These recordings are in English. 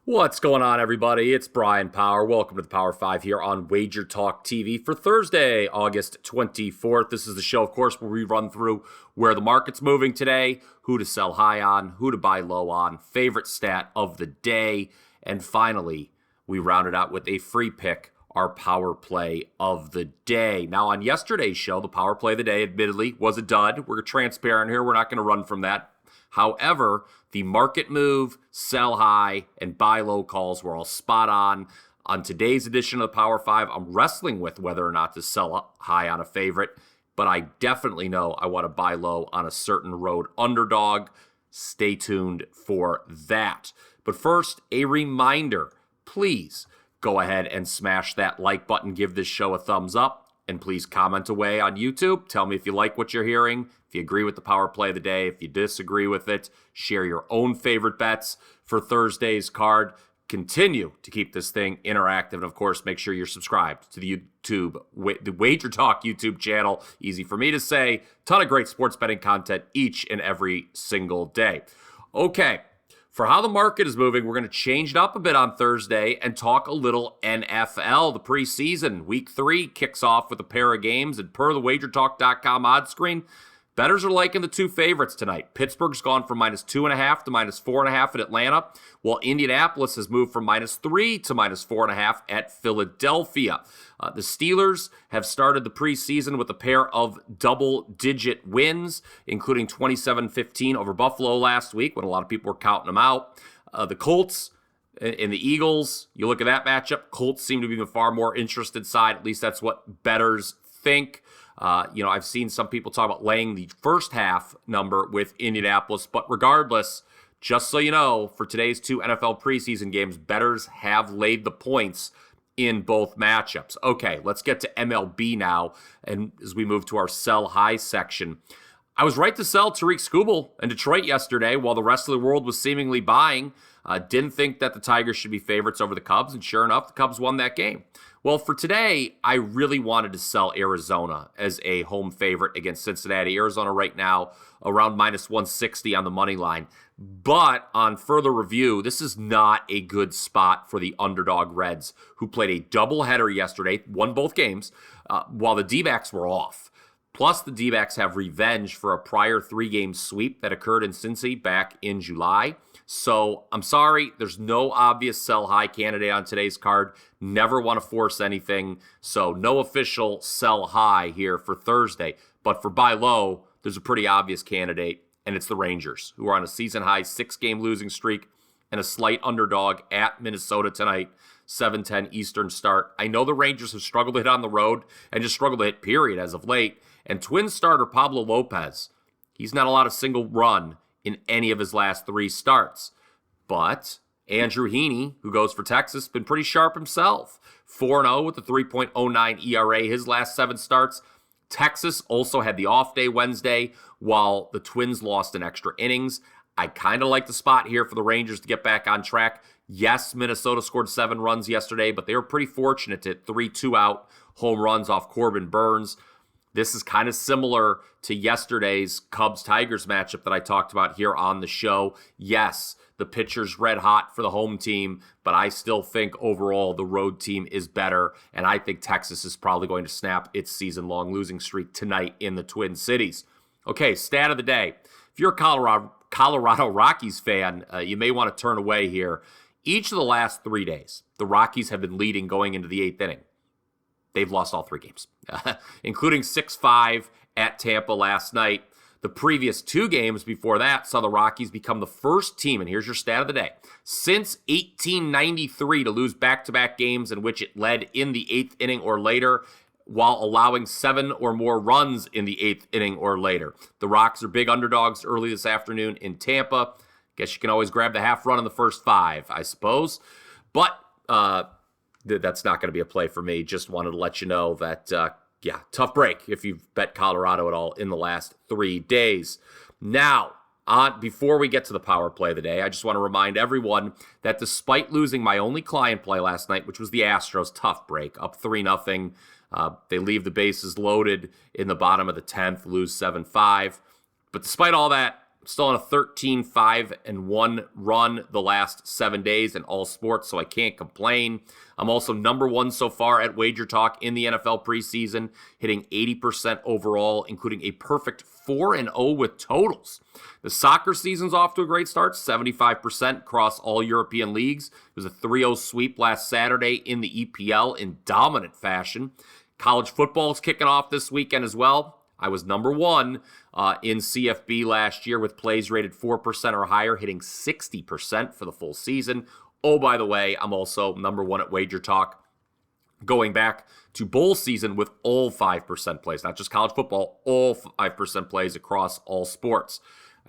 What's going on, everybody? It's Bryan Power. Welcome to the Power 5 here on Wager Talk TV for Thursday, August 24th. This is the show, of course, where we run through where the market's moving today, who to sell high on, who to buy low on, favorite stat of the day, and finally, we round it out with a free pick, our power play of the day. Now, on yesterday's show, the power play of the day, admittedly, was a dud. We're transparent here. We're not going to run from that. However, the market move, sell high, and buy low calls were all spot on. On today's edition of the Power 5, I'm wrestling with whether or not to sell high on a favorite, but I definitely know I want to buy low on a certain road underdog. Stay tuned for that. But first, a reminder, please go ahead and smash that like button, give this show a thumbs up, and please comment away on YouTube. Tell me if you like what you're hearing, if you agree with the power play of the day, if you disagree with it, share your own favorite bets for Thursday's card. Continue to keep this thing interactive, and of course, make sure you're subscribed to the Wager Talk YouTube channel. Easy for me to say. Ton of great sports betting content each and every single day. Okay. For how the market is moving, we're going to change it up a bit on Thursday and talk a little NFL. The preseason, week 3, kicks off with a pair of games, and per the wagertalk.com odds screen, bettors are liking the two favorites tonight. Pittsburgh's gone from -2.5 to -4.5 at Atlanta, while Indianapolis has moved from -3 to -4.5 at Philadelphia. The Steelers have started the preseason with a pair of double-digit wins, including 27-15 over Buffalo last week when a lot of people were counting them out. The Colts and the Eagles, you look at that matchup, Colts seem to be the far more interested side. At least that's what bettors think. I've seen some people talk about laying the first half number with Indianapolis, but regardless, just so you know, for today's two NFL preseason games, bettors have laid the points in both matchups. Okay, let's get to MLB now, and as we move to our sell high section. I was right to sell Tariq Skubal in Detroit yesterday while the rest of the world was seemingly buying. Didn't think that the Tigers should be favorites over the Cubs, and sure enough, the Cubs won that game. Well, for today, I really wanted to sell Arizona as a home favorite against Cincinnati. Arizona right now around -160 on the money line. But on further review, this is not a good spot for the underdog Reds, who played a doubleheader yesterday, won both games, while the D-backs were off. Plus, the D-backs have revenge for a prior 3-game sweep that occurred in Cincy back in July. So, I'm sorry, there's no obvious sell-high candidate on today's card. Never want to force anything, so no official sell-high here for Thursday. But for buy low, there's a pretty obvious candidate, and it's the Rangers, who are on a season-high 6-game losing streak and a slight underdog at Minnesota tonight. 7:10 Eastern start. I know the Rangers have struggled to hit on the road and just struggled to hit period as of late. And Twins starter Pablo Lopez, he's not allowed a single run in any of his last 3 starts. But Andrew Heaney, who goes for Texas, been pretty sharp himself. 4-0 with a 3.09 ERA his last 7 starts. Texas also had the off day Wednesday, while the Twins lost in extra innings. I kind of like the spot here for the Rangers to get back on track. Yes, Minnesota scored 7 runs yesterday, but they were pretty fortunate to hit 3 2-out home runs off Corbin Burns. This is kind of similar to yesterday's Cubs-Tigers matchup that I talked about here on the show. Yes, the pitcher's red hot for the home team, but I still think overall the road team is better, and I think Texas is probably going to snap its season-long losing streak tonight in the Twin Cities. Okay, stat of the day. If you're a Colorado Rockies fan, you may want to turn away here. Each of the last 3 days, the Rockies have been leading going into the 8th inning. They've lost all 3 games, including 6-5 at Tampa last night. The previous 2 games before that saw the Rockies become the first team, and here's your stat of the day, since 1893 to lose back-to-back games in which it led in the 8th inning or later, while allowing 7 or more runs in the 8th inning or later. The Rocks are big underdogs early this afternoon in Tampa. Guess you can always grab the half run in the first 5, I suppose. But that's not going to be a play for me. Just wanted to let you know that, tough break if you've bet Colorado at all in the last 3 days. Now, before we get to the power play of the day, I just want to remind everyone that despite losing my only client play last night, which was the Astros, tough break, up 3-0. They leave the bases loaded in the bottom of the 10th, lose 7-5. But despite all that, Still on a 13-5-1 run the last 7 days in all sports, so I can't complain. I'm also number one so far at Wager Talk in the NFL preseason, hitting 80% overall, including a perfect 4-0 with totals. The soccer season's off to a great start, 75% across all European leagues. It was a 3-0 sweep last Saturday in the EPL in dominant fashion. College football is kicking off this weekend as well. I was number one in CFB last year with plays rated 4% or higher, hitting 60% for the full season. Oh, by the way, I'm also number one at Wager Talk going back to bowl season with all 5% plays, not just college football, all 5% plays across all sports.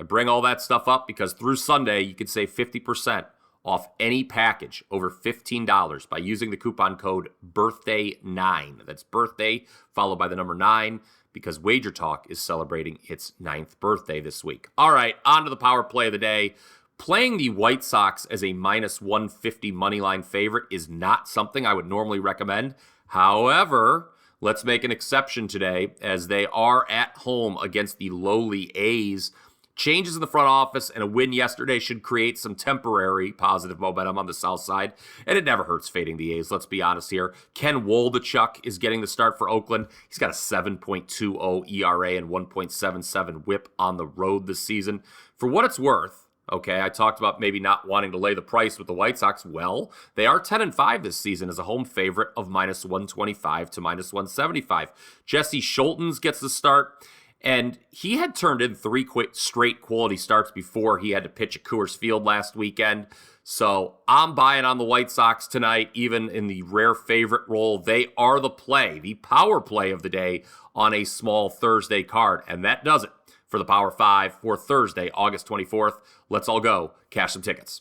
I bring all that stuff up because through Sunday, you can save 50% off any package over $15 by using the coupon code BIRTHDAY9. That's birthday followed by the number 9. Because Wager Talk is celebrating its 9th birthday this week. All right, on to the power play of the day. Playing the White Sox as a minus 150 moneyline favorite is not something I would normally recommend. However, let's make an exception today as they are at home against the lowly A's. Changes in the front office and a win yesterday should create some temporary positive momentum on the south side, and it never hurts fading the A's, let's be honest here. Ken Woldichuk is getting the start for Oakland. He's got a 7.20 ERA and 1.77 whip on the road this season. For what it's worth, okay, I talked about maybe not wanting to lay the price with the White Sox. Well, they are 10-5 this season as a home favorite of minus 125 to minus 175. Jesse Scholtens gets the start. And he had turned in 3 straight quality starts before he had to pitch at Coors Field last weekend. So I'm buying on the White Sox tonight, even in the rare favorite role. They are the play, the power play of the day on a small Thursday card. And that does it for the Power 5 for Thursday, August 24th. Let's all go cash some tickets.